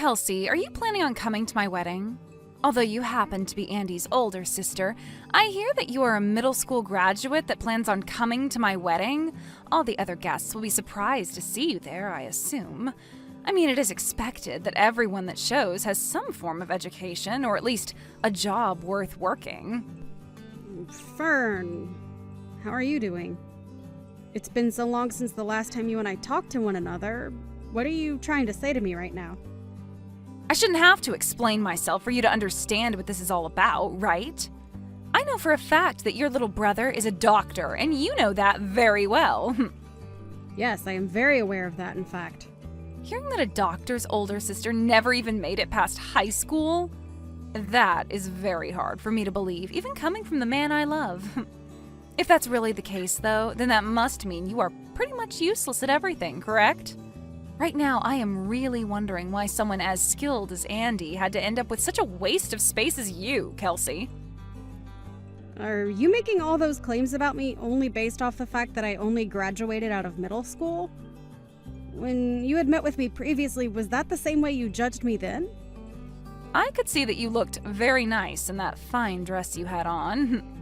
Kelsey, are you planning on coming to my wedding? Although you happen to be Andy's older sister, I hear that you are a middle school graduate that plans on coming to my wedding. All the other guests will be surprised to see you there, I assume. I mean, it is expected that everyone that shows has some form of education, or at least a job worth working. Fern, how are you doing? It's been so long since the last time you and I talked to one another. What are you trying to say to me right now? I shouldn't have to explain myself for you to understand what this is all about, right? I know for a fact that your little brother is a doctor, and you know that very well. Yes, I am very aware of that, in fact. Hearing that a doctor's older sister never even made it past high school? That is very hard for me to believe, even coming from the man I love. If that's really the case, though, then that must mean you are pretty much useless at everything, correct? Right now, I am really wondering why someone as skilled as Andy had to end up with such a waste of space as you, Kelsey. Are you making all those claims about me only based off the fact that I only graduated out of middle school? When you had met with me previously, was that the same way you judged me then? I could see that you looked very nice in that fine dress you had on.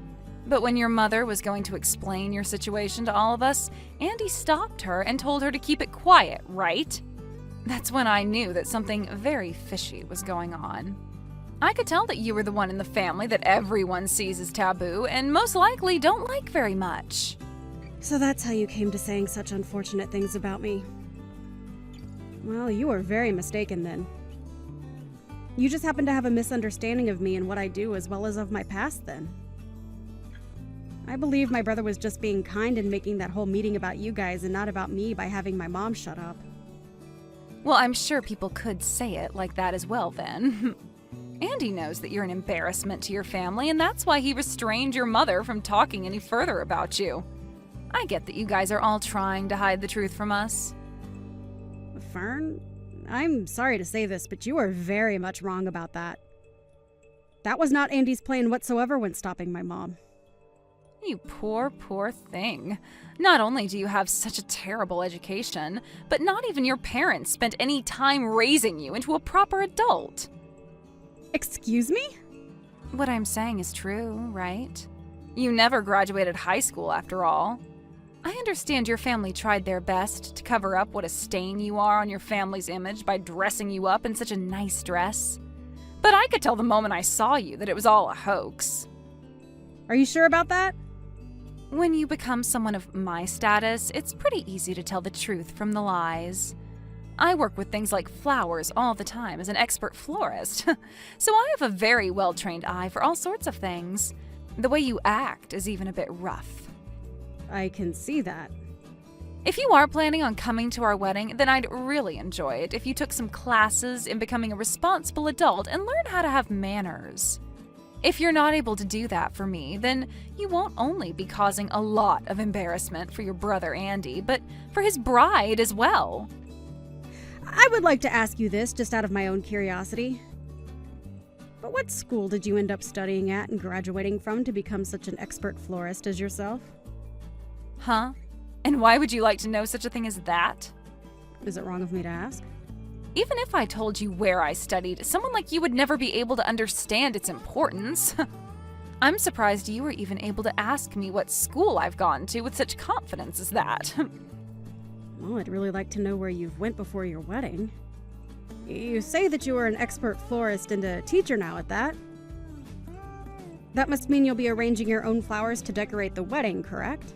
But when your mother was going to explain your situation to all of us, Andy stopped her and told her to keep it quiet, right? That's when I knew that something very fishy was going on. I could tell that you were the one in the family that everyone sees as taboo and most likely don't like very much. So that's how you came to saying such unfortunate things about me. Well, you were very mistaken then. You just happen to have a misunderstanding of me and what I do as well as of my past then. I believe my brother was just being kind and making that whole meeting about you guys and not about me by having my mom shut up. Well, I'm sure people could say it like that as well then. Andy knows that you're an embarrassment to your family, and that's why he restrained your mother from talking any further about you. I get that you guys are all trying to hide the truth from us. Fern, I'm sorry to say this, but you are very much wrong about that. That was not Andy's plan whatsoever when stopping my mom. You poor, poor thing. Not only do you have such a terrible education, but not even your parents spent any time raising you into a proper adult. Excuse me? What I'm saying is true, right? You never graduated high school after all. I understand your family tried their best to cover up what a stain you are on your family's image by dressing you up in such a nice dress. But I could tell the moment I saw you that it was all a hoax. Are you sure about that? When you become someone of my status, it's pretty easy to tell the truth from the lies. I work with things like flowers all the time as an expert florist, so I have a very well-trained eye for all sorts of things. The way you act is even a bit rough. I can see that. If you are planning on coming to our wedding, then I'd really enjoy it if you took some classes in becoming a responsible adult and learn how to have manners. If you're not able to do that for me, then you won't only be causing a lot of embarrassment for your brother Andy, but for his bride as well. I would like to ask you this just out of my own curiosity. But what school did you end up studying at and graduating from to become such an expert florist as yourself? Huh? And why would you like to know such a thing as that? Is it wrong of me to ask? Even if I told you where I studied, someone like you would never be able to understand its importance. I'm surprised you were even able to ask me what school I've gone to with such confidence as that. Well, I'd really like to know where you've went before your wedding. You say that you are an expert florist and a teacher now at that. That must mean you'll be arranging your own flowers to decorate the wedding, correct?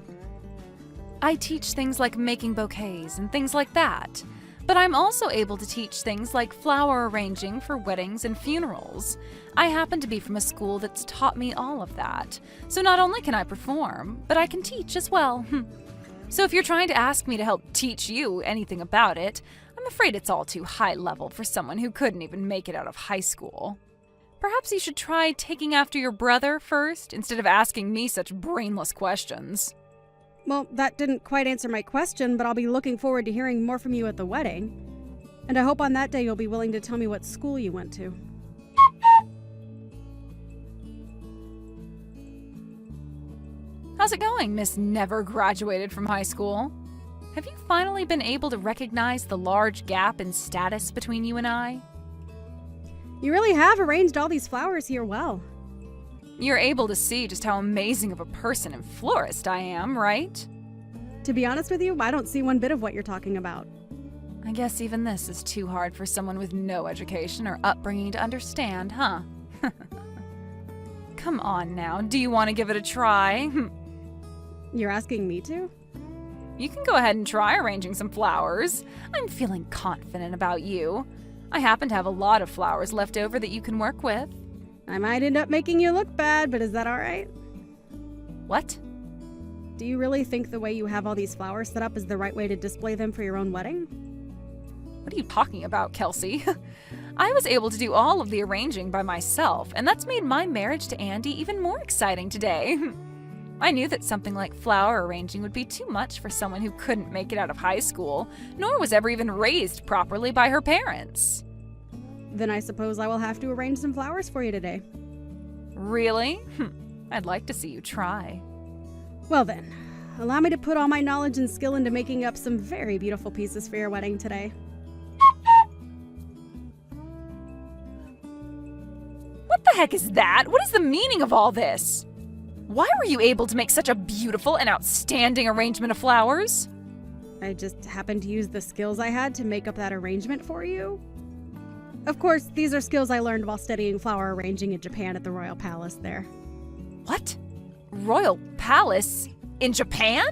I teach things like making bouquets and things like that. But I'm also able to teach things like flower arranging for weddings and funerals. I happen to be from a school that's taught me all of that. So not only can I perform, but I can teach as well. So if you're trying to ask me to help teach you anything about it, I'm afraid it's all too high level for someone who couldn't even make it out of high school. Perhaps you should try taking after your brother first, instead of asking me such brainless questions. Well, that didn't quite answer my question, but I'll be looking forward to hearing more from you at the wedding. And I hope on that day you'll be willing to tell me what school you went to. How's it going, Miss Never Graduated from High School? Have you finally been able to recognize the large gap in status between you and I? You really have arranged all these flowers here well. You're able to see just how amazing of a person and florist I am, right? To be honest with you, I don't see one bit of what you're talking about. I guess even this is too hard for someone with no education or upbringing to understand, huh? Come on now, do you want to give it a try? You're asking me to? You can go ahead and try arranging some flowers. I'm feeling confident about you. I happen to have a lot of flowers left over that you can work with. I might end up making you look bad, but is that alright? What? Do you really think the way you have all these flowers set up is the right way to display them for your own wedding? What are you talking about, Kelsey? I was able to do all of the arranging by myself, and that's made my marriage to Andy even more exciting today. I knew that something like flower arranging would be too much for someone who couldn't make it out of high school, nor was ever even raised properly by her parents. Then I suppose I will have to arrange some flowers for you today. Really? I'd like to see you try. Well then, allow me to put all my knowledge and skill into making up some very beautiful pieces for your wedding today. What the heck is that? What is the meaning of all this? Why were you able to make such a beautiful and outstanding arrangement of flowers? I just happened to use the skills I had to make up that arrangement for you. Of course, these are skills I learned while studying flower arranging in Japan at the Royal Palace there. What? Royal Palace? In Japan?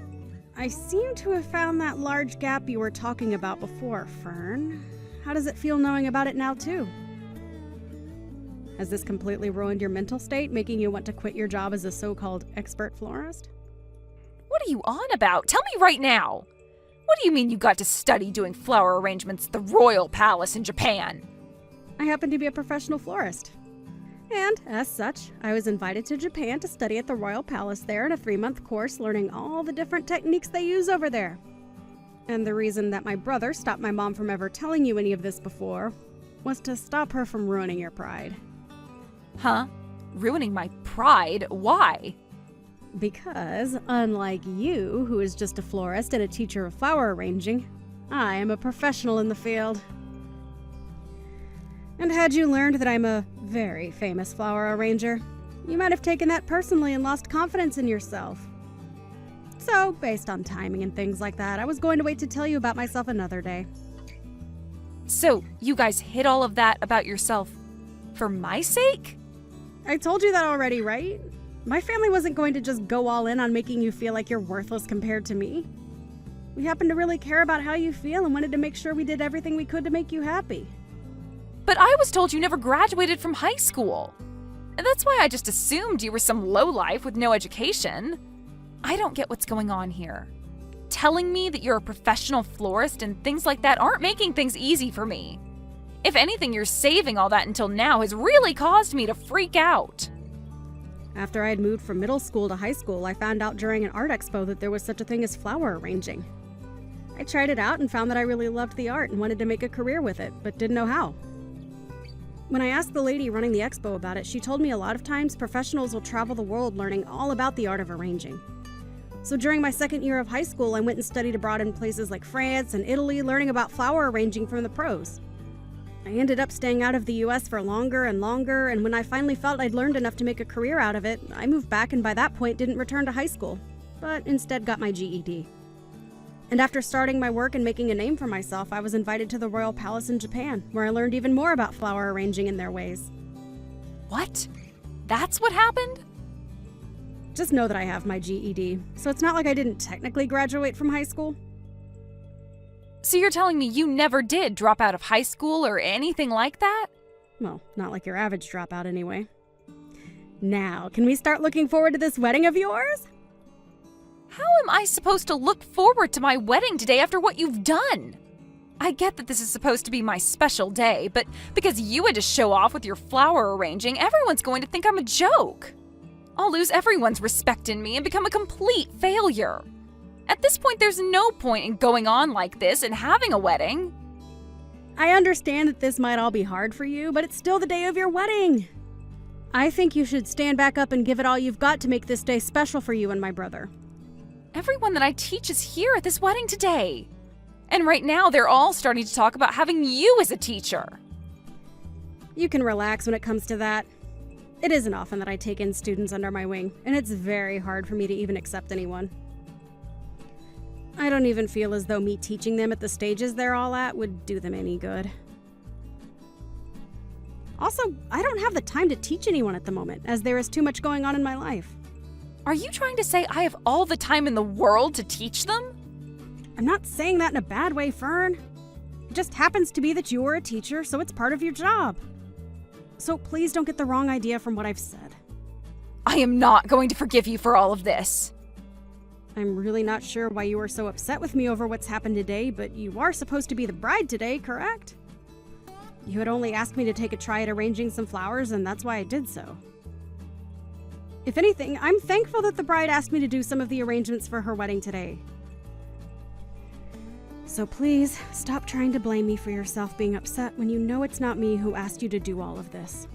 I seem to have found that large gap you were talking about before, Fern. How does it feel knowing about it now, too? Has this completely ruined your mental state, making you want to quit your job as a so-called expert florist? What are you on about? Tell me right now. What do you mean you got to study doing flower arrangements at the Royal Palace in Japan? I happen to be a professional florist. And, as such, I was invited to Japan to study at the Royal Palace there in a 3-month course learning all the different techniques they use over there. And the reason that my brother stopped my mom from ever telling you any of this before was to stop her from ruining your pride. Huh? Ruining my pride? Why? Because, unlike you, who is just a florist and a teacher of flower arranging, I am a professional in the field. And had you learned that I'm a very famous flower arranger, you might have taken that personally and lost confidence in yourself. So, based on timing and things like that, I was going to wait to tell you about myself another day. So, you guys hid all of that about yourself for my sake? I told you that already, right? My family wasn't going to just go all in on making you feel like you're worthless compared to me. We happen to really care about how you feel and wanted to make sure we did everything we could to make you happy. But I was told you never graduated from high school. And that's why I just assumed you were some lowlife with no education. I don't get what's going on here. Telling me that you're a professional florist and things like that aren't making things easy for me. If anything, you're saving all that until now has really caused me to freak out. After I had moved from middle school to high school, I found out during an art expo that there was such a thing as flower arranging. I tried it out and found that I really loved the art and wanted to make a career with it, but didn't know how. When I asked the lady running the expo about it, she told me a lot of times professionals will travel the world learning all about the art of arranging. So during my second year of high school, I went and studied abroad in places like France and Italy, learning about flower arranging from the pros. I ended up staying out of the US for longer and longer, and when I finally felt I'd learned enough to make a career out of it, I moved back and by that point didn't return to high school, but instead got my GED. And after starting my work and making a name for myself, I was invited to the Royal Palace in Japan, where I learned even more about flower arranging and their ways. What? That's what happened? Just know that I have my GED, so it's not like I didn't technically graduate from high school. So you're telling me you never did drop out of high school or anything like that? Well, not like your average dropout anyway. Now, can we start looking forward to this wedding of yours? How am I supposed to look forward to my wedding today after what you've done? I get that this is supposed to be my special day, but because you had to show off with your flower arranging, everyone's going to think I'm a joke. I'll lose everyone's respect in me and become a complete failure. At this point, there's no point in going on like this and having a wedding. I understand that this might all be hard for you, but it's still the day of your wedding. I think you should stand back up and give it all you've got to make this day special for you and my brother. Everyone that I teach is here at this wedding today. And right now, they're all starting to talk about having you as a teacher. You can relax when it comes to that. It isn't often that I take in students under my wing, and it's very hard for me to even accept anyone. I don't even feel as though me teaching them at the stages they're all at would do them any good. Also, I don't have the time to teach anyone at the moment, as there is too much going on in my life. Are you trying to say I have all the time in the world to teach them? I'm not saying that in a bad way, Fern. It just happens to be that you are a teacher, so it's part of your job. So please don't get the wrong idea from what I've said. I am not going to forgive you for all of this. I'm really not sure why you are so upset with me over what's happened today, but you are supposed to be the bride today, correct? You had only asked me to take a try at arranging some flowers, and that's why I did so. If anything, I'm thankful that the bride asked me to do some of the arrangements for her wedding today. So please, stop trying to blame me for yourself being upset when you know it's not me who asked you to do all of this.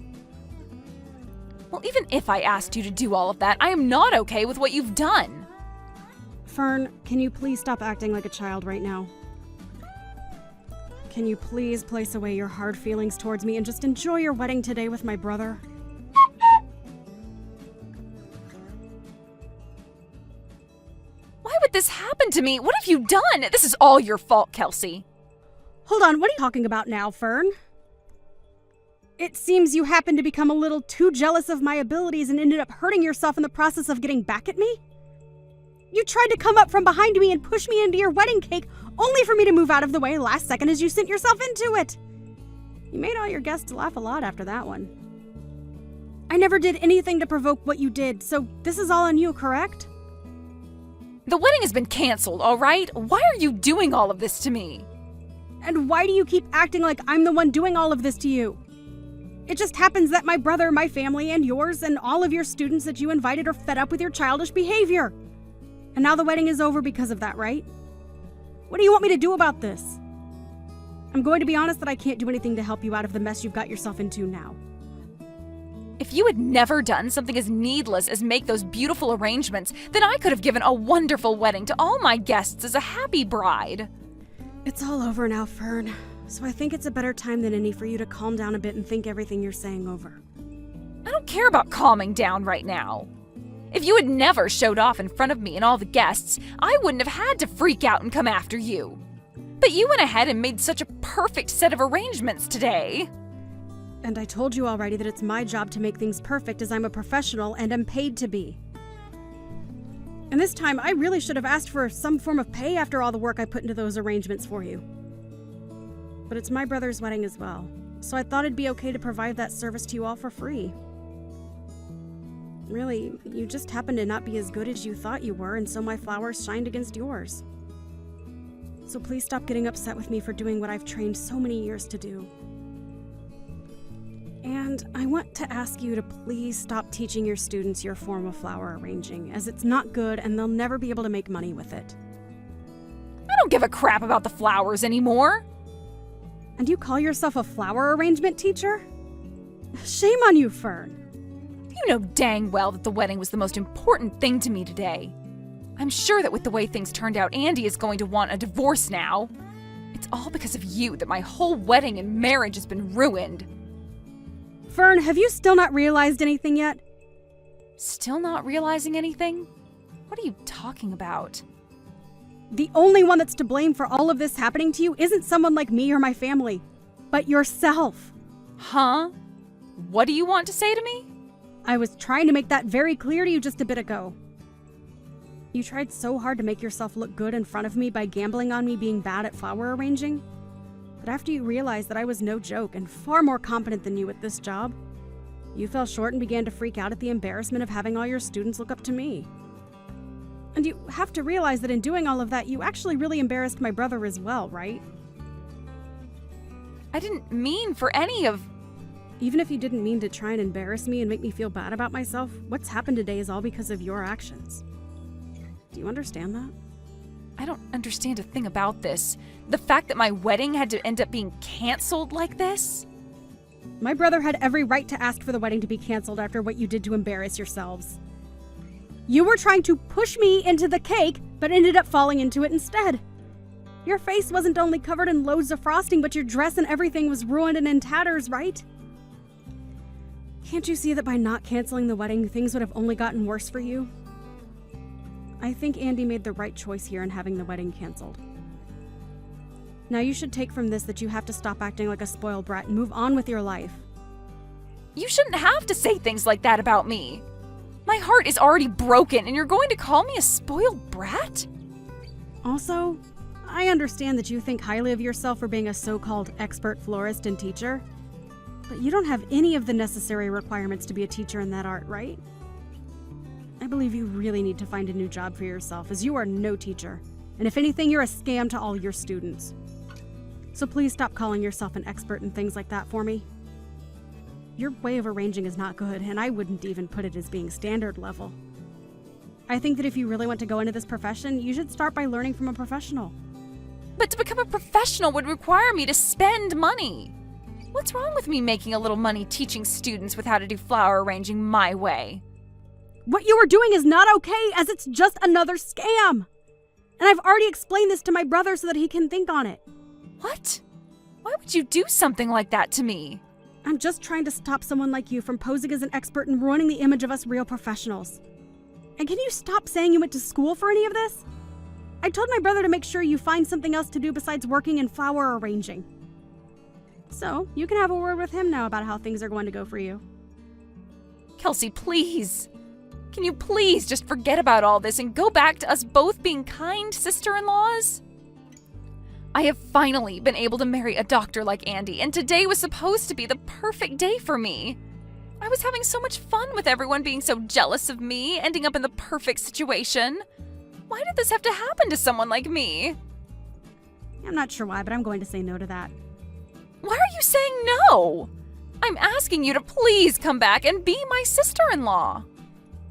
Well, even if I asked you to do all of that, I am not okay with what you've done. Fern, can you please stop acting like a child right now? Can you please place away your hard feelings towards me and just enjoy your wedding today with my brother? Why would this happen to me? What have you done? This is all your fault, Kelsey. Hold on, what are you talking about now, Fern? It seems you happened to become a little too jealous of my abilities and ended up hurting yourself in the process of getting back at me? You tried to come up from behind me and push me into your wedding cake, only for me to move out of the way last second as you sent yourself into it. You made all your guests laugh a lot after that one. I never did anything to provoke what you did, so this is all on you, correct? The wedding has been canceled, all right? Why are you doing all of this to me? And why do you keep acting like I'm the one doing all of this to you? It just happens that my brother, my family, and yours, and all of your students that you invited are fed up with your childish behavior. And now the wedding is over because of that, right? What do you want me to do about this? I'm going to be honest that I can't do anything to help you out of the mess you've got yourself into now. If you had never done something as needless as make those beautiful arrangements, then I could have given a wonderful wedding to all my guests as a happy bride. It's all over now, Fern. So I think it's a better time than any for you to calm down a bit and think everything you're saying over. I don't care about calming down right now. If you had never showed off in front of me and all the guests, I wouldn't have had to freak out and come after you. But you went ahead and made such a perfect set of arrangements today. And I told you already that it's my job to make things perfect as I'm a professional and am paid to be. And this time, I really should have asked for some form of pay after all the work I put into those arrangements for you. But it's my brother's wedding as well, so I thought it'd be okay to provide that service to you all for free. Really, you just happened to not be as good as you thought you were, and so my flowers shined against yours. So please stop getting upset with me for doing what I've trained so many years to do. And I want to ask you to please stop teaching your students your form of flower arranging, as it's not good and they'll never be able to make money with it. I don't give a crap about the flowers anymore. And you call yourself a flower arrangement teacher? Shame on you, Fern. You know dang well that the wedding was the most important thing to me today. I'm sure that with the way things turned out, Andy is going to want a divorce now. It's all because of you that my whole wedding and marriage has been ruined. Fern, have you still not realized anything yet? Still not realizing anything? What are you talking about? The only one that's to blame for all of this happening to you isn't someone like me or my family, but yourself. Huh? What do you want to say to me? I was trying to make that very clear to you just a bit ago. You tried so hard to make yourself look good in front of me by gambling on me being bad at flower arranging. But after you realized that I was no joke and far more competent than you at this job, you fell short and began to freak out at the embarrassment of having all your students look up to me. And you have to realize that in doing all of that, you actually really embarrassed my brother as well, right? I didn't mean for any of... Even if you didn't mean to try and embarrass me and make me feel bad about myself, what's happened today is all because of your actions. Do you understand that? I don't understand a thing about this. The fact that my wedding had to end up being canceled like this? My brother had every right to ask for the wedding to be canceled after what you did to embarrass yourselves. You were trying to push me into the cake, but ended up falling into it instead. Your face wasn't only covered in loads of frosting, but your dress and everything was ruined and in tatters, right? Can't you see that by not canceling the wedding, things would have only gotten worse for you? I think Andy made the right choice here in having the wedding canceled. Now you should take from this that you have to stop acting like a spoiled brat and move on with your life. You shouldn't have to say things like that about me. My heart is already broken, and you're going to call me a spoiled brat? Also, I understand that you think highly of yourself for being a so-called expert florist and teacher, but you don't have any of the necessary requirements to be a teacher in that art, right? I believe you really need to find a new job for yourself, as you are no teacher, and if anything, you're a scam to all your students. So please stop calling yourself an expert in things like that for me. Your way of arranging is not good, and I wouldn't even put it as being standard level. I think that if you really want to go into this profession, you should start by learning from a professional. But to become a professional would require me to spend money. What's wrong with me making a little money teaching students with how to do flower arranging my way? What you are doing is not okay, as it's just another scam. And I've already explained this to my brother so that he can think on it. What? Why would you do something like that to me? I'm just trying to stop someone like you from posing as an expert and ruining the image of us real professionals. And can you stop saying you went to school for any of this? I told my brother to make sure you find something else to do besides working in flower arranging. So, you can have a word with him now about how things are going to go for you. Kelsey, please. Can you please just forget about all this and go back to us both being kind sister-in-laws? I have finally been able to marry a doctor like Andy, and today was supposed to be the perfect day for me. I was having so much fun with everyone being so jealous of me, ending up in the perfect situation. Why did this have to happen to someone like me? I'm not sure why, but I'm going to say no to that. Why are you saying no? I'm asking you to please come back and be my sister-in-law.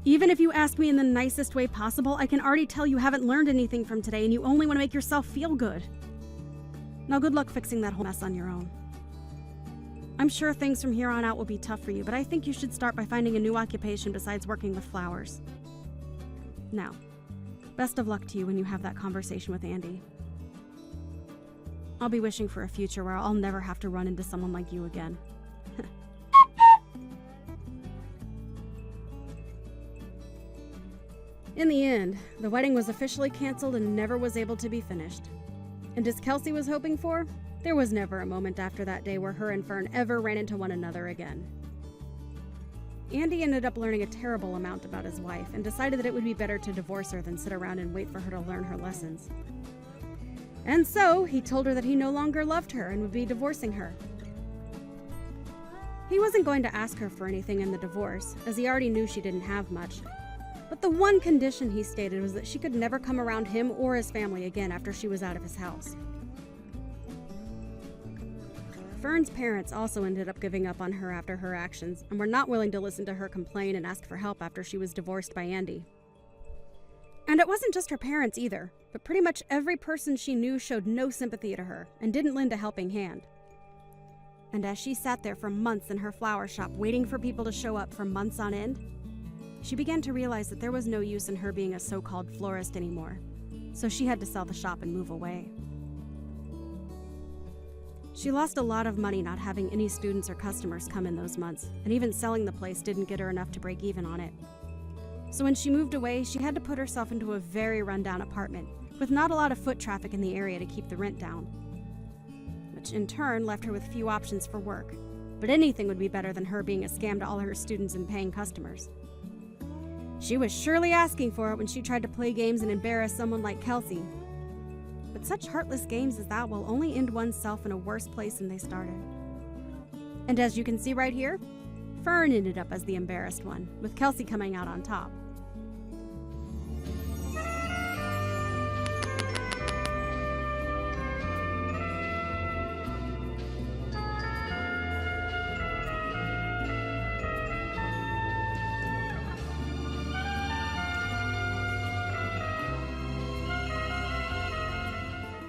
Even if you ask me in the nicest way possible, I can already tell you haven't learned anything from today and you only want to make yourself feel good. Now good luck fixing that whole mess on your own. I'm sure things from here on out will be tough for you, but I think you should start by finding a new occupation besides working with flowers. Now, best of luck to you when you have that conversation with Andy. I'll be wishing for a future where I'll never have to run into someone like you again. In the end, the wedding was officially canceled and never was able to be finished. And as Kelsey was hoping for, there was never a moment after that day where her and Fern ever ran into one another again. Andy ended up learning a terrible amount about his wife and decided that it would be better to divorce her than sit around and wait for her to learn her lessons. And so, he told her that he no longer loved her and would be divorcing her. He wasn't going to ask her for anything in the divorce, as he already knew she didn't have much. But the one condition he stated was that she could never come around him or his family again after she was out of his house. Fern's parents also ended up giving up on her after her actions, and were not willing to listen to her complain and ask for help after she was divorced by Andy. And it wasn't just her parents either, but pretty much every person she knew showed no sympathy to her and didn't lend a helping hand. And as she sat there for months in her flower shop waiting for people to show up for months on end, she began to realize that there was no use in her being a so-called florist anymore, so she had to sell the shop and move away. She lost a lot of money not having any students or customers come in those months, and even selling the place didn't get her enough to break even on it. So when she moved away, she had to put herself into a very rundown apartment, with not a lot of foot traffic in the area to keep the rent down, which in turn left her with few options for work, but anything would be better than her being a scam to all her students and paying customers. She was surely asking for it when she tried to play games and embarrass someone like Kelsey. But such heartless games as that will only end oneself in a worse place than they started. And as you can see right here, Fern ended up as the embarrassed one, with Kelsey coming out on top.